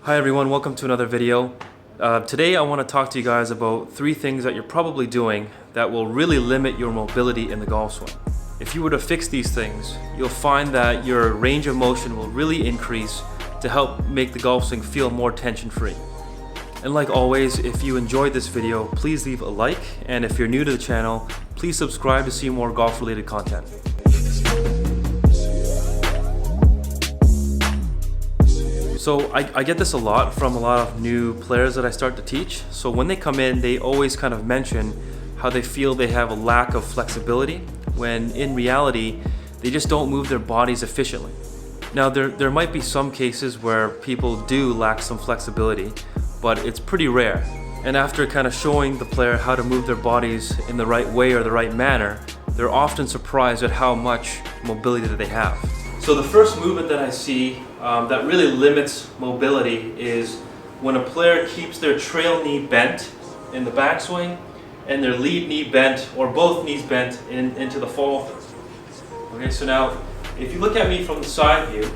Hi everyone, welcome to another video. Today I want to talk to you guys about 3 things that you're probably doing that will really limit your mobility in the golf swing. If you were to fix these things, you'll find that your range of motion will really increase to help make the golf swing feel more tension-free. And like always, if you enjoyed this video, please leave a like, and if you're new to the channel, please subscribe to see more golf-related content. So I get this a lot from a lot of new players that I start to teach. So when they come in, they always kind of mention how they feel they have a lack of flexibility, when in reality, they just don't move their bodies efficiently. Now there might be some cases where people do lack some flexibility, but it's pretty rare. And after kind of showing the player how to move their bodies in the right way or the right manner, they're often surprised at how much mobility that they have. So the first movement that I see that really limits mobility is when a player keeps their trail knee bent in the backswing and their lead knee bent, or both knees bent into the follow through. Okay, so now if you look at me from the side view,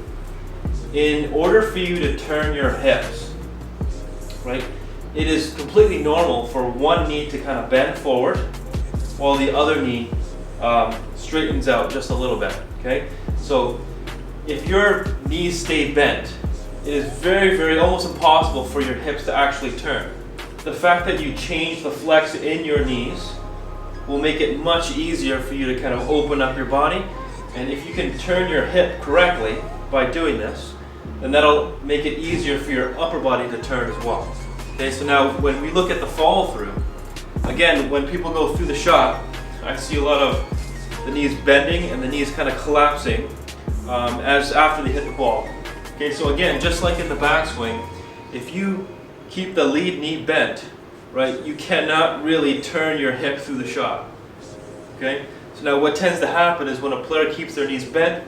in order for you to turn your hips, right, it is completely normal for one knee to kind of bend forward while the other knee straightens out just a little bit. Okay, so if your knees stay bent, it is very almost impossible for your hips to actually turn. The fact that you change the flex in your knees will make it much easier for you to kind of open up your body. And if you can turn your hip correctly by doing this, then that'll make it easier for your upper body to turn as well. Okay, so now when we look at the follow through, again, when people go through the shot, I see a lot of the knees bending and the knees kind of collapsing as after they hit the ball. Okay, so again, just like in the backswing, if you keep the lead knee bent, right, you cannot really turn your hip through the shot. Okay, so now what tends to happen is when a player keeps their knees bent,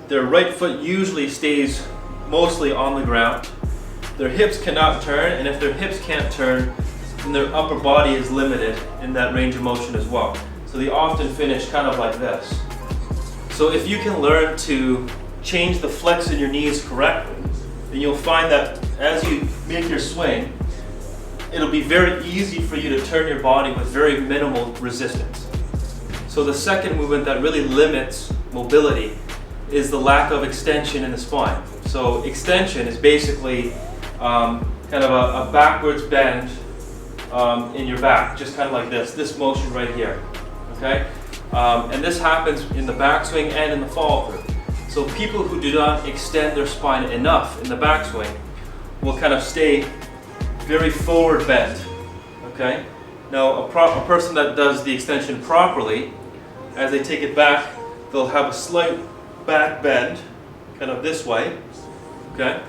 their right foot usually stays mostly on the ground. Their hips cannot turn, and if their hips can't turn, then their upper body is limited in that range of motion as well. So they often finish kind of like this. So if you can learn to change the flex in your knees correctly, then you'll find that as you make your swing, it'll be very easy for you to turn your body with very minimal resistance. So the second movement that really limits mobility is the lack of extension in the spine. So extension is basically kind of a backwards bend in your back, just kind of like this motion right here. Okay? And this happens in the backswing and in the follow through. So people who do not extend their spine enough in the backswing will kind of stay very forward bent. Okay? Now a person that does the extension properly, as they take it back, they'll have a slight back bend, kind of this way. Okay?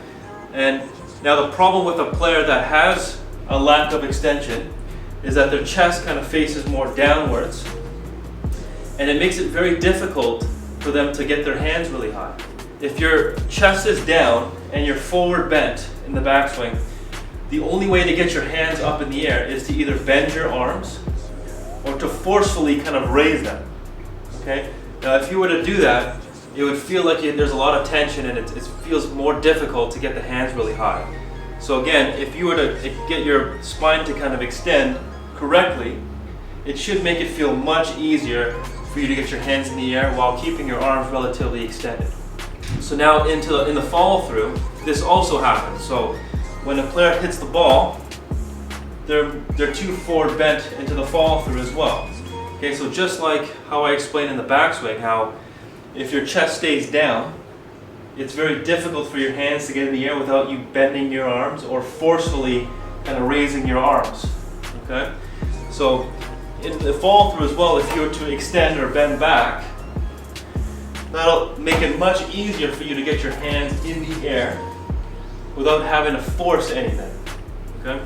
And now the problem with a player that has a lack of extension is that their chest kind of faces more downwards, and it makes it very difficult for them to get their hands really high. If your chest is down and you're forward bent in the backswing, the only way to get your hands up in the air is to either bend your arms or to forcefully kind of raise them. Okay? Now if you were to do that, it would feel like there's a lot of tension, and it feels more difficult to get the hands really high. So again, if you were to get your spine to kind of extend correctly, it should make it feel much easier for you to get your hands in the air while keeping your arms relatively extended. So now in the follow through, this also happens. So when a player hits the ball, they're too forward bent into the follow through as well. Okay, so just like how I explained in the backswing, how if your chest stays down, it's very difficult for your hands to get in the air without you bending your arms or forcefully kind of raising your arms. Okay, so in the follow through as well, if you were to extend or bend back, that'll make it much easier for you to get your hands in the air without having to force anything. Okay,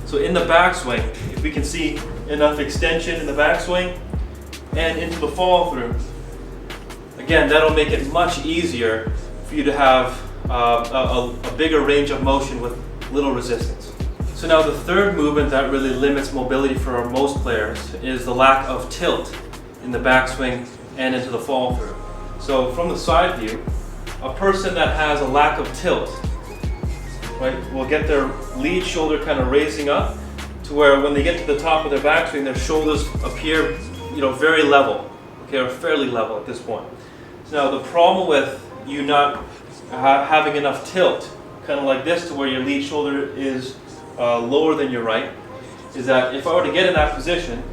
so in the backswing, if we can see enough extension in the backswing and into the follow through, again, that'll make it much easier for you to have a bigger range of motion with little resistance. So now the third movement that really limits mobility for most players is the lack of tilt in the backswing and into the follow through. So from the side view, a person that has a lack of tilt right, will get their lead shoulder kind of raising up to where when they get to the top of their backswing, their shoulders appear, very level, okay, or fairly level at this point. So now the problem with you not having enough tilt, kind of like this, to where your lead shoulder is lower than your right, is that if I were to get in that position,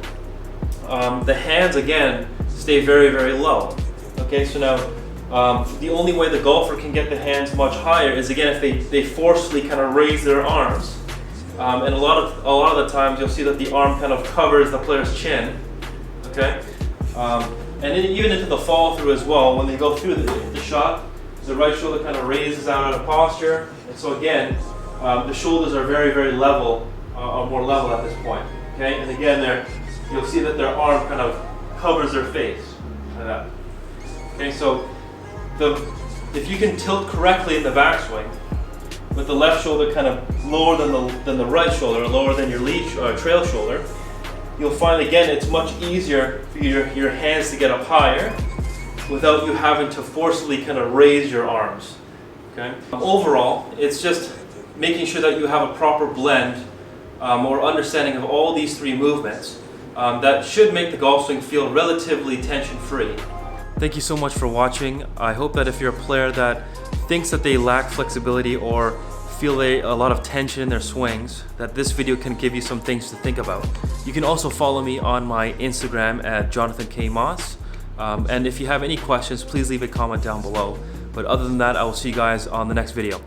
the hands again stay very, very low. Okay, so now the only way the golfer can get the hands much higher is again if they forcefully kind of raise their arms, and a lot of the times you'll see that the arm kind of covers the player's chin. Okay, and then even into the follow through as well, when they go through the shot, the right shoulder kind of raises out of posture, and so again the shoulders are very, very level, are more level at this point. Okay, and again you'll see that their arm kind of covers their face like that. Okay, so if you can tilt correctly in the backswing, with the left shoulder kind of lower than the right shoulder, or lower than your lead trail shoulder, you'll find again it's much easier for your hands to get up higher without you having to forcefully kind of raise your arms. Okay. Overall, it's just making sure that you have a proper blend or understanding of all these three movements that should make the golf swing feel relatively tension-free. Thank you so much for watching. I hope that if you're a player that thinks that they lack flexibility or feel a lot of tension in their swings, that this video can give you some things to think about. You can also follow me on my Instagram at Jonathan K. Moss. And if you have any questions, please leave a comment down below. But other than that, I will see you guys on the next video.